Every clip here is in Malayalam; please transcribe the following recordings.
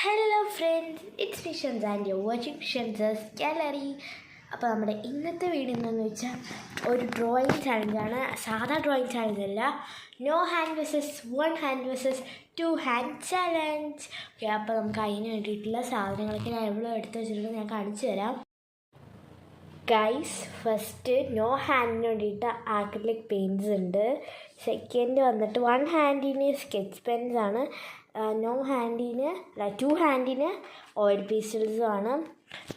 Hello friends, it's visions and you watching വിഷൻസസ് ഗാലറി. അപ്പോൾ നമ്മുടെ ഇന്നത്തെ വീഡിയോ എന്താണെന്ന് വെച്ചാൽ ഒരു ഡ്രോയിങ് ചാലഞ്ചാണ്. സാധാ ഡ്രോയിങ് ചാലഞ്ചല്ല, no hand versus 1 hand versus 2 hand challenge. Okay, അപ്പോൾ നമുക്ക് അതിന് വേണ്ടിയിട്ടുള്ള സാധനങ്ങളൊക്കെ ഞാൻ എവിടെ എടുത്ത് വെച്ചിട്ടുണ്ട് ഞാൻ കാണിച്ചു തരാം. ഗൈസ്, ഫസ്റ്റ് നോ ഹാൻഡിന് വേണ്ടിയിട്ട് ആക്രിലിക് പെയിൻറ്റ്സ് ഉണ്ട്. സെക്കൻഡ് വന്നിട്ട് 1 ഹാൻഡിന് സ്കെച്ച് പെൻസ് ആണ്. നോ ഹാൻഡിന് 2 ഹാൻഡിന് ഓയിൽ പീസിൽസും ആണ്.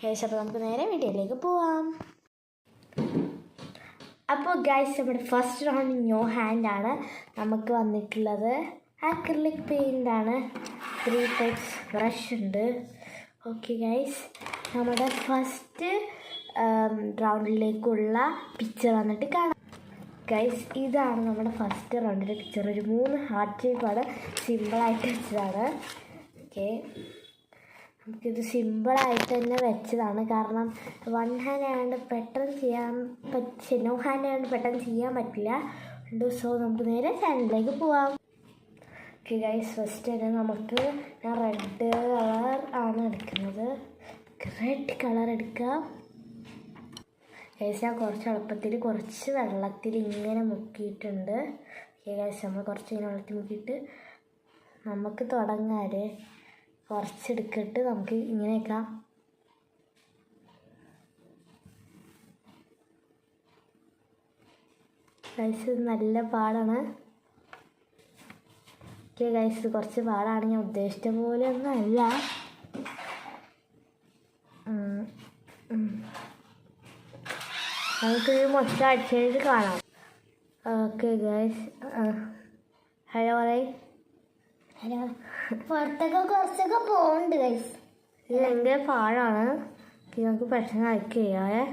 ഗൈസ്, അപ്പോൾ നമുക്ക് നേരെ വീഡിയോയിലേക്ക് പോവാം. അപ്പോൾ ഗൈസ്, നമ്മുടെ ഫസ്റ്റ് റൗണ്ട് നോ ഹാൻഡാണ്. നമുക്ക് വന്നിട്ടുള്ളത് ആക്രിലിക് പെയിൻ്റ് ആണ്. 3 ടൈപ്സ് ബ്രഷ് ഉണ്ട്. ഓക്കെ ഗൈസ്, നമ്മുടെ ഫസ്റ്റ് റൗണ്ടിലേക്കുള്ള പിക്ചർ വന്നിട്ട് കാണാം. ഗൈസ്, ഇതാണ് നമ്മുടെ ഫസ്റ്റ് റൗണ്ടിലെ പിക്ചർ. ഒരു 3 ഹാർട്ട് ഷേപ്പാണ്, സിമ്പിളായിട്ട് വെച്ചതാണ്. ഓക്കെ, നമുക്കിത് സിമ്പിളായിട്ട് തന്നെ വെച്ചതാണ്. കാരണം 1 ഹാൻഡ് ആയതുകൊണ്ട് പെട്ടെന്ന് ചെയ്യാൻ നോ ഹാൻഡ് ആയതുകൊണ്ട് പെട്ടെന്ന് ചെയ്യാൻ പറ്റില്ല. സോ നമുക്ക് നേരെ ചാനലിലേക്ക് പോവാം. ഓക്കെ ഗൈസ്, ഫസ്റ്റ് തന്നെ നമുക്ക് ഞാൻ റെഡ് കളർ ആണ് എടുക്കുന്നത്. റെഡ് കളർ എടുക്കാം. ഗൈസ്, ഞാൻ കുറച്ച് എളുപ്പത്തിൽ കുറച്ച് വെള്ളത്തിൽ ഇങ്ങനെ മുക്കിയിട്ടുണ്ട്. ഗൈസ്, നമ്മൾ കുറച്ച് ഇങ്ങനെ വെള്ളത്തിൽ മുക്കിയിട്ട് നമുക്ക് തുടങ്ങാറ്. കുറച്ചെടുത്തിട്ട് നമുക്ക് ഇങ്ങനെ വെക്കാം. ഗൈസ്, ഇത് നല്ല പാടാണ്. ഓക്കെ ഗൈസ്, ഇത് കുറച്ച് പാടാണ്. ഞാൻ ഉദ്ദേശിച്ച പോലെ ഒന്നും അല്ല. നമുക്ക് മൊത്തം അടിച്ചത് കാണാം. ഓക്കെ ഗൈസ്, ഹലോ പറയ്. ഹലോ, പുറത്തൊക്കെ കുറച്ചൊക്കെ പോകുന്നുണ്ട് ഗൈസ്. ഇത് ഭയങ്കര പാടാണ്. നമുക്ക് പെട്ടെന്ന് അയക്ക് ചെയ്യാവേ.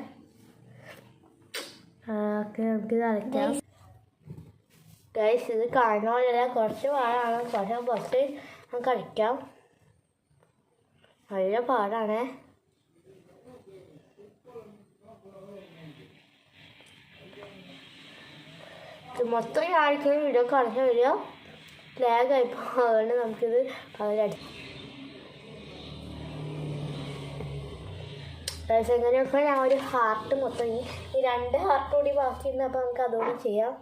ഓക്കെ, നമുക്കിത് അയക്കാം. ഗൈസ്, ഇത് കാണുന്നില്ല, കുറച്ച് പാടാണ്. കുറച്ച് നമുക്ക് കളിക്കാം. നല്ല പാടാണേ. മൊത്തം ആയിരിക്കും വീഡിയോ കാണിച്ച വീഡിയോ ലാഗായിപ്പോൾ, അതുകൊണ്ട് നമുക്കിത് പകരടി. എങ്ങനെയൊക്കെ ഞാൻ ഒരു ഹാർട്ട് മൊത്തം ഈ 2 ഹാർട്ട് കൂടി ബാക്കിയുണ്ട്. അപ്പോൾ നമുക്ക് അതുകൂടി ചെയ്യാം.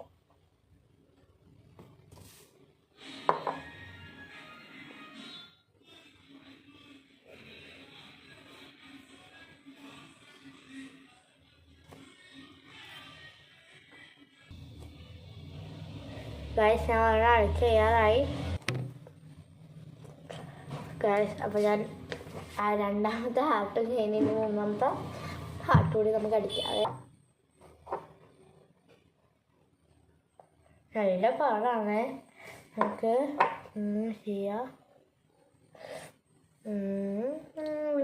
ഗൈസ്, ഞാൻ അവിടെ അടിച്ച് ചെയ്യാറായി. ഗൈസ്, അപ്പോൾ ഞാൻ ആ 2ാമത്തെ ഹാർട്ട് ചെയ്യുന്നതിന് 3ാമത്തെ ഹാർട്ട് കൂടി നമുക്ക് അടിക്കാതെ. നല്ല പാടാണ്. നമുക്ക് ചെയ്യാം.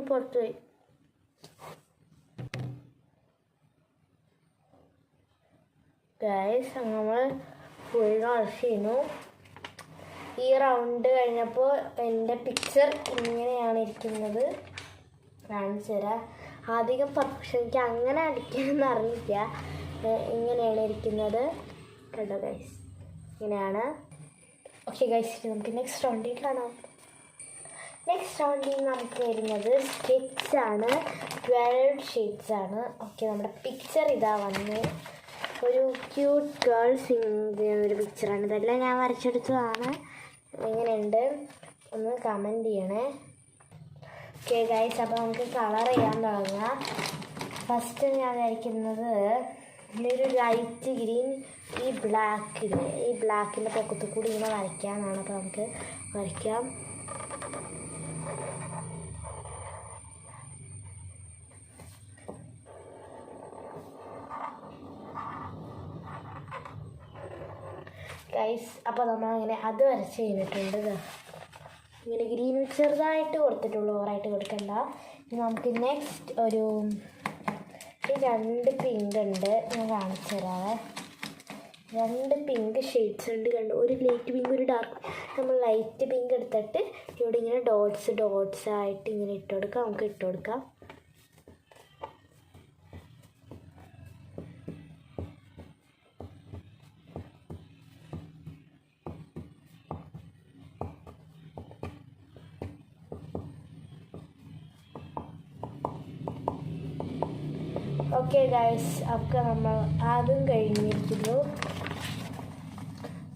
പുറത്ത് പോയി. ഗൈസ്, നമ്മൾ ഫുൾ ചെയ്യുന്നു. ഈ റൗണ്ട് കഴിഞ്ഞപ്പോൾ എൻ്റെ പിക്ചർ ഇങ്ങനെയാണ് ഇരിക്കുന്നത്. കാണിച്ചു തരാം. അധികം പെർഫെക്ഷൻ എനിക്ക് അങ്ങനെ അടിക്കാനൊന്നും അറിയില്ല. ഇങ്ങനെയാണ് ഇരിക്കുന്നത് കേട്ടോ ഗൈസ്, ഇങ്ങനെയാണ്. ഓക്കെ ഗൈസ്, നമുക്ക് നെക്സ്റ്റ് റൗണ്ടിൽ കാണാം. നെക്സ്റ്റ് റൗണ്ടിൽ നമുക്ക് വരുന്നത് സ്കെച്ചാണ്. 12 ഷെയ്ഡ്സ് ആണ്. ഓക്കെ, നമ്മുടെ പിക്ചർ ഇതാ വന്ന് ഒരു ക്യൂട്ട് ഗേൾ സിംഗ് ഒരു പിക്ചറാണ്. ഇതെല്ലാം ഞാൻ വരച്ചെടുത്തതാണ്. എങ്ങനെയുണ്ട് ഒന്ന് കമൻറ്റ് ചെയ്യണേ. ഓക്കെ ഗൈസ്, അപ്പോൾ നമുക്ക് കളർ ചെയ്യാൻ തുടങ്ങാം. ഫസ്റ്റ് ഞാൻ വരയ്ക്കുന്നത് ഒരു ലൈറ്റ് ഗ്രീൻ, ഈ ബ്ലാക്കിൻ്റെ പൊക്കത്തു കൂടി ഇങ്ങനെ വരയ്ക്കാനാണ്. അപ്പോൾ നമുക്ക് വരയ്ക്കാം. ഗൈസ്, അപ്പോൾ നമ്മളങ്ങനെ അത് വരച്ച് കഴിഞ്ഞിട്ടുണ്ട്. ഇങ്ങനെ ഗ്രീൻ ചെറുതായിട്ട് കൊടുത്തിട്ടുള്ളൂ, ഓവറായിട്ട് കൊടുക്കണ്ട. നമുക്ക് നെക്സ്റ്റ് ഒരു 2 പിങ്ക് ഉണ്ട്. ഞാൻ കാണിച്ചു തരാവേ. 2 പിങ്ക് ഷെയ്ഡ്സ് ഉണ്ട്. കണ്ടു, ഒരു ലൈറ്റ് പിങ്ക്, ഒരു ഡാർക്ക്. നമ്മൾ ലൈറ്റ് പിങ്ക് എടുത്തിട്ട് ഇവിടെ ഇങ്ങനെ ഡോട്ട്സ് ആയിട്ട് ഇങ്ങനെ ഇട്ട് കൊടുക്കാം. നമുക്ക് ഇട്ട് കൊടുക്കാം. ഓക്കെ ഗൈസ്, ഒക്കെ നമ്മൾ അതും കഴിഞ്ഞിരിക്കുന്നു.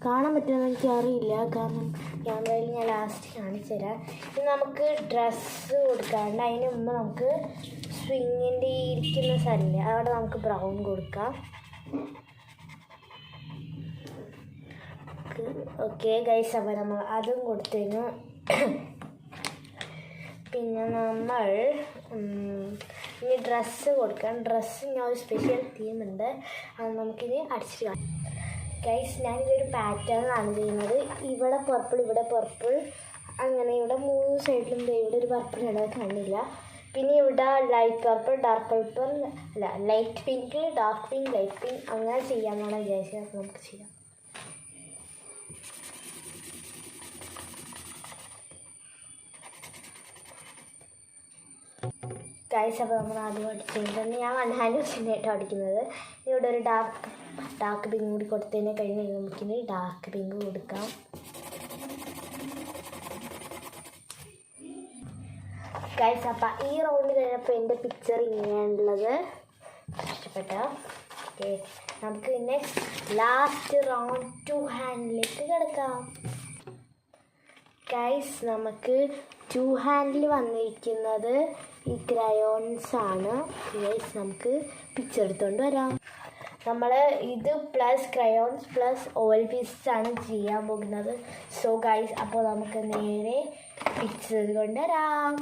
കാണാൻ പറ്റുമെന്ന് എനിക്കറിയില്ല, കാരണം ക്യാമറയിൽ ഞാൻ ലാസ്റ്റ് കാണിച്ചു തരാം. ഇനി നമുക്ക് ഡ്രസ്സ് കൊടുക്കാണ്ട് അതിന് മുമ്പ് നമുക്ക് സ്വിങ്ങിൻ്റെ ഇരിക്കുന്ന സ്ഥലമില്ല, അവിടെ നമുക്ക് ബ്രൗൺ കൊടുക്കാം. ഓക്കെ ഗൈസ്, അപ്പോൾ നമ്മൾ അതും കൊടുത്തിരുന്നു. പിന്നെ നമ്മൾ ഇനി ഡ്രസ്സ് കൊടുക്കാം. ഡ്രസ്സ് ഞാൻ ഒരു സ്പെഷ്യൽ തീമുണ്ട്, അത് നമുക്കിനി അടിച്ചിട്ട് കാണാം. ഗൈസ്, ഞാനിതൊരു പാറ്റേണാണ് ചെയ്യുന്നത്. ഇവിടെ പർപ്പിൾ, ഇവിടെ പർപ്പിൾ, അങ്ങനെ ഇവിടെ 3 സൈഡിലും ഇവിടെ ഒരു പർപ്പിൾ ഇടാൻ കാണില്ല. പിന്നെ ഇവിടെ ലൈറ്റ് പർപ്പിൾ, ഡാർക്ക് പർപ്പിൾ, അല്ല light pink, dark pink, light pink, അങ്ങനെ ചെയ്യാമെന്നാണ് വിചാരിച്ചത്. അപ്പോൾ നമുക്ക് ചെയ്യാം. ഗൈസ്, അപ്പോൾ നമ്മൾ ആദ്യം അടിച്ചിട്ടുണ്ട്. ഞാൻ 1 ഹാൻഡ് വെച്ചിട്ടാണ് അടിക്കുന്നത്. ഇവിടെ ഒരു ഡാർക്ക് പിങ്ക് കൂടി കൊടുത്തതിനെ കഴിഞ്ഞ് നമുക്കിനി ഡാർക്ക് പിങ്ക് കൊടുക്കാം. ഗൈസ്, അപ്പം ഈ റൗണ്ട് കഴിഞ്ഞപ്പോൾ എൻ്റെ പിക്ചർ ഇങ്ങനെയാണുള്ളത്. ഇഷ്ടപ്പെട്ട? ഓക്കെ, നമുക്ക് നെക്സ്റ്റ് ലാസ്റ്റ് റൗണ്ട് 2 ഹാൻഡിലേക്ക് കിടക്കാം. ഗൈസ്, നമുക്ക് 2 ഹാൻഡിൽ വന്നിരിക്കുന്നത് ഈ ക്രയോൺസ് ആണ്. ഗൈസ്, നമുക്ക് പിക്ചർ എടുത്തുകൊണ്ട് വരാം. നമ്മൾ ഇത് plus crayons plus oil pieces ആണ് ചെയ്യാൻ പോകുന്നത്. സോ ഗൈസ്, അപ്പോൾ നമുക്ക് നേരെ പിക്ചർ കൊണ്ടുവരാം.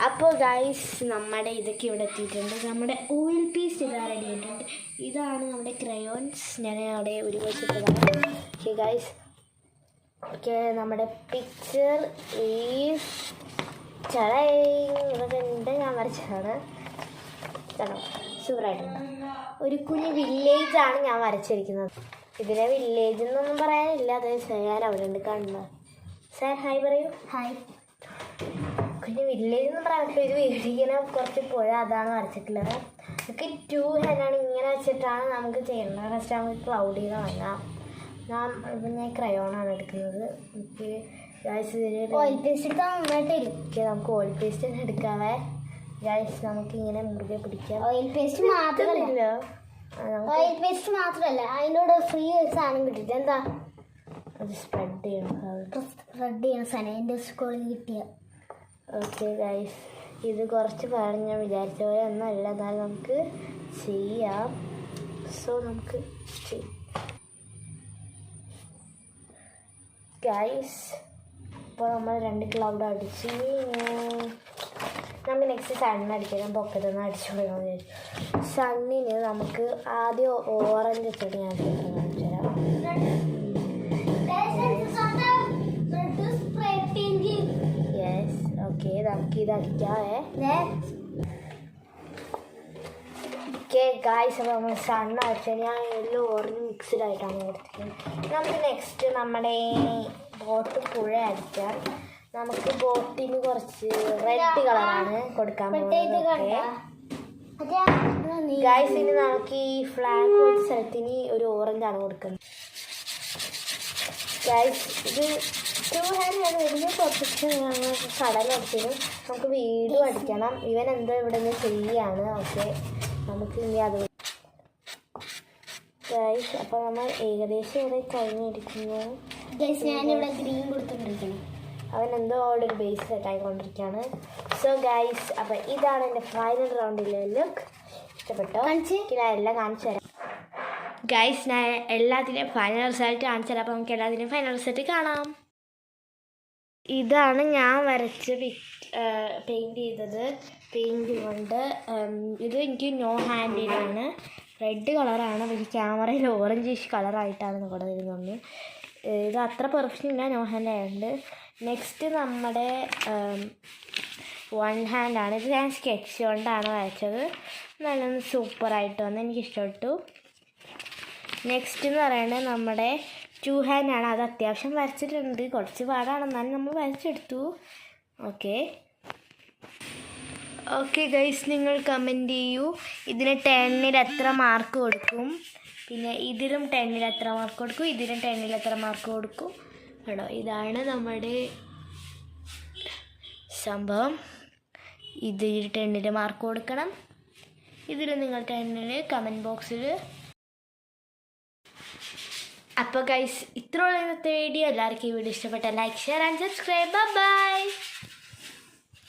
അപ്പോൾ ഗൈസ്, നമ്മുടെ ഇതൊക്കെ ഇവിടെ എത്തിയിട്ടുണ്ട്. നമ്മുടെ ഓയിൽ പീസ് ഇതാ റെഡി ആയിട്ടുണ്ട്. ഇതാണ് നമ്മുടെ ക്രയോൺസ്. ഞാൻ അവിടെ ഒരു വശത്തതാണ്. ഓക്കെ ഗൈസ്, ഓക്കെ, നമ്മുടെ പിക്ചർ ഈസ് ഇതൊക്കെ ഉണ്ട്, ഞാൻ വരച്ചതാണ്. കേട്ടോ, സൂപ്പറായിട്ടുണ്ട്. ഒരു കുഞ്ഞ് വില്ലേജാണ് ഞാൻ വരച്ചിരിക്കുന്നത്. ഇതിനെ വില്ലേജ് എന്നൊന്നും പറയാനില്ല, അത് സാർ അവിടെ ഉണ്ട് കാണുന്നത്. സാർ ഹായ് പറയൂ. ഹായ്. കുഞ്ഞ് വില്ലേജ് എന്ന് പറയാൻ പറ്റില്ല, ഇത് വീടിങ്ങനെ കുറച്ച് പുഴ, അതാണ് വരച്ചിട്ടുള്ളത്. നമുക്ക് 2 ഹാൻഡാണ് ഇങ്ങനെ വെച്ചിട്ടാണ് നമുക്ക് ചെയ്യേണ്ടത്. ഫസ്റ്റ് നമുക്ക് ക്ലൗഡിൽ വാങ്ങാം. ഞാൻ ക്രയോണാണ് എടുക്കുന്നത്. നമുക്ക് ഗൈസ് ഓയിൽ പേസ്റ്റ് എടുക്കാൻ നന്നായിട്ട് ഇരിക്കുക. നമുക്ക് ഓയിൽ പേസ്റ്റ് തന്നെ എടുക്കാവേ. ഗൈസ്, നമുക്ക് ഇങ്ങനെ മുറുകെ പിടിക്കാം. ഓയിൽ പേസ്റ്റ് മാത്രമല്ല, ഓയിൽ പേസ്റ്റ് മാത്രമല്ല അതിൻ്റെ കൂടെ ഫ്രീ ഒരു സാധനം കിട്ടിയിട്ട് എന്താ അത് സ്പ്രെഡ് ചെയ്യണം. സാധനം എൻ്റെ സ്കൂളിൽ കിട്ടിയ. ഓക്കെ ഗൈസ്, ഇത് കുറച്ച് പറഞ്ഞ് ഞാൻ വിചാരിച്ച പോലെ ഒന്നല്ല, എന്നാലും നമുക്ക് ചെയ്യാം. സോ നമുക്ക് ചെയ്യാം ഗൈസ്. ഇപ്പോൾ നമ്മൾ 2 ക്ലൗഡ് അടിച്ച് നമുക്ക് നെക്സ്റ്റ് സണ്ണ് അടിക്കണം. പൊക്കത്ത് നിന്ന് അടിച്ചു കൊടുക്കാൻ വിചാരിച്ചു. സണ്ണിന് നമുക്ക് ആദ്യം ഓറഞ്ച് വെച്ചിട്ട് ഞാൻ കാണിച്ചു തരാം. യെസ്, ഓക്കെ, നമുക്കിത് അടിക്കാവേ. ഓക്കെ ഗൈസ്, അപ്പോൾ നമ്മൾ സണ്ണ് അടിച്ചാൽ ഞാൻ എല്ലാം ഓറഞ്ച് മിക്സ്ഡ് ആയിട്ടാണ് കൊടുത്തിരിക്കുന്നത്. നമുക്ക് നെക്സ്റ്റ് നമ്മുടെ ബോട്ട് പുഴ അടിക്കാം. നമുക്ക് ബോട്ടിന് കുറച്ച് റെഡ് കളറാണ് കൊടുക്കാൻ പോകുന്നത്. ഗൈസ്, ഇനി നമുക്ക് ഈ ഫ്ലാഗ് പോലത്തെ സ്ഥലത്തിന് ഒരു ഓറഞ്ചാണ് കൊടുക്കുന്നത്. ഗൈസ്, ഇത് 2 ഹാൻഡാണ് വലിയ പെർഫെക്ഷൻ. ഞങ്ങൾ കടലടിച്ചതിനും നമുക്ക് വീടും അടിക്കണം. ഇവൻ എന്തോ ഇവിടെ നിന്ന് ചെയ്യാണ്. ഓക്കെ, നമുക്ക് ഇനി അത് ഗൈസ്. അപ്പോൾ നമ്മൾ ഏകദേശം ഇവിടെ കഴിഞ്ഞിരിക്കുന്നു. ഗൈസ്, ഞാനിവിടെ ഗ്രീൻ കൊടുത്തുകൊണ്ടിരിക്കുന്നു. അവൻ എന്തോ അവിടെ ഒരു ബേസ് സെറ്റായിക്കൊണ്ടിരിക്കുകയാണ്. സോ ഗൈസ്, അപ്പോൾ ഇതാണ് എൻ്റെ ഫൈനൽ റൗണ്ടിലെ ലുക്ക്. ഇഷ്ടപ്പെട്ടോ? ഞാൻ എല്ലാം കാണിച്ചു തരാം. ഗൈസ്, ഞാൻ എല്ലാത്തിൻ്റെയും ഫൈനൽ റിസൾട്ട് കാണിച്ചു തരാം. അപ്പോൾ നമുക്ക് എല്ലാത്തിൻ്റെയും ഫൈനൽ റിസൾട്ട് കാണാം. ഇതാണ് ഞാൻ വരച്ച് പെയിൻറ്റ് ചെയ്തത് പെയിൻറ്റ് കൊണ്ട്. ഇത് എനിക്ക് നോ ഹാൻഡിലാണ്. റെഡ് കളറാണ്, പക്ഷേ ക്യാമറയിൽ ഓറഞ്ചിഷ് കളറായിട്ടാണ് ഇവിടെ വരുന്നത്. ഇത് അത്ര പെർഫെക്ഷൻ ഇല്ല, നോ ഹാൻഡ് ആയതുകൊണ്ട്. നെക്സ്റ്റ് നമ്മുടെ 1 ഹാൻഡാണ്. ഇത് ഞാൻ സ്കെച്ച് കൊണ്ടാണ് വരച്ചത്. നല്ല സൂപ്പറായിട്ട് വന്ന് എനിക്ക് ഇഷ്ടപ്പെട്ടു. നെക്സ്റ്റ് എന്ന് പറയുന്നത് നമ്മുടെ 2 ഹാൻഡാണ്. അത് അത്യാവശ്യം വരച്ചിട്ടുണ്ട്, കുറച്ച് പാടാണ്, എന്നാലും നമ്മൾ വരച്ചെടുത്തു. ഓക്കെ ഗൈസ്, നിങ്ങൾ കമൻറ്റ് ചെയ്യൂ ഇതിന് 10ൽ എത്ര മാർക്ക് കൊടുക്കും, പിന്നെ ഇതിലും 10ൽ എത്ര മാർക്ക് കൊടുക്കും, ഇതിലും 10ൽ എത്ര മാർക്ക് കൊടുക്കും കേട്ടോ. ഇതാണ് നമ്മുടെ സംഭവം. ഇതിൽ 10ൽ മാർക്ക് കൊടുക്കണം, ഇതിൽ നിങ്ങൾ തന്നെ കമൻറ്റ് ബോക്സിൽ. അപ്പോൾ ഗൈസ്, ഇത്രയുള്ള ഇന്നത്തെ വീഡിയോ. എല്ലാവർക്കും ഈ വീഡിയോ ഇഷ്ടപ്പെട്ട like, share and subscribe. By.